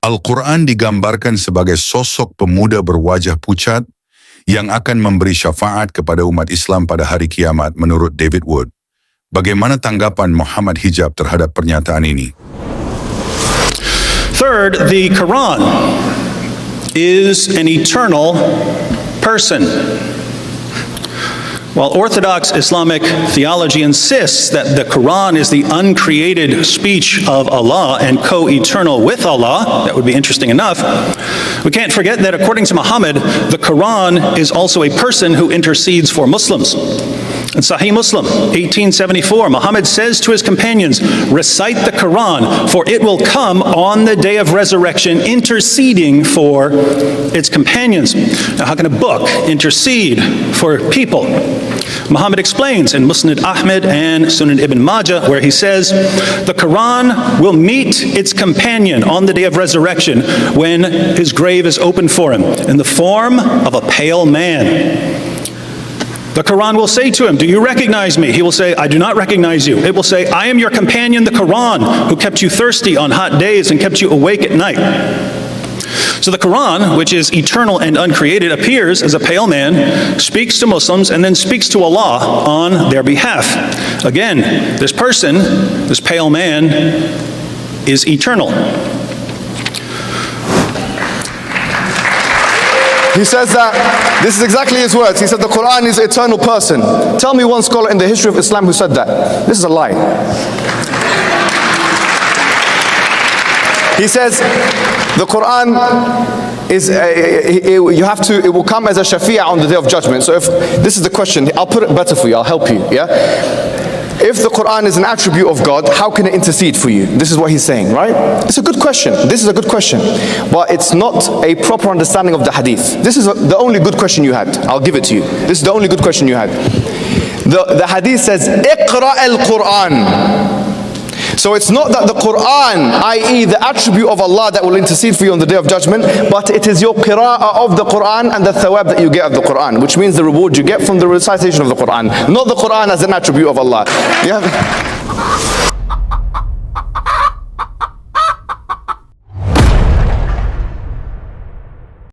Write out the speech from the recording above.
Al-Quran digambarkan sebagai sosok pemuda berwajah pucat yang akan memberi syafaat kepada umat Islam pada hari kiamat menurut David Wood. Bagaimana tanggapan Mohammad Hijab terhadap pernyataan ini? Third, the Quran is an eternal person. While Orthodox Islamic theology insists that the Quran is the uncreated speech of Allah and co-eternal with Allah, that would be interesting enough, we can't forget that according to Muhammad, the Quran is also a person who intercedes for Muslims. In Sahih Muslim, 1874, Muhammad says to his companions, recite the Quran, for it will come on the day of resurrection, interceding for its companions. Now, how can a book intercede for people? Muhammad explains in Musnad Ahmed and Sunan Ibn Majah, where he says, the Quran will meet its companion on the day of resurrection when his grave is opened for him in the form of a pale man. The Quran will say to him, do you recognize me? He will say, I do not recognize you. It will say, I am your companion, the Quran, who kept you thirsty on hot days and kept you awake at night. So the Quran, which is eternal and uncreated, appears as a pale man, speaks to Muslims, and then speaks to Allah on their behalf. Again, this person, this pale man, is eternal. He says that, this is exactly his words. He said the Quran is an eternal person. Tell me one scholar in the history of Islam who said that. This is a lie. He says the Quran is, it will come as a shafi'ah on the day of judgment. So if, this is the question, I'll put it better for you, I'll help you, yeah? If the Quran is an attribute of God, how can it intercede for you? This is what he's saying, right? It's a good question. This is a good question. But it's not a proper understanding of the hadith. This is the only good question you had. I'll give it to you. This is the only good question you had. The hadith says, Iqra al-Quran. So it's not that the Quran, i.e. the attribute of Allah that will intercede for you on the day of judgment, but it is your qira'ah of the Quran and the thawab that you get of the Quran, which means the reward you get from the recitation of the Quran, not the Quran as an attribute of Allah. Yeah.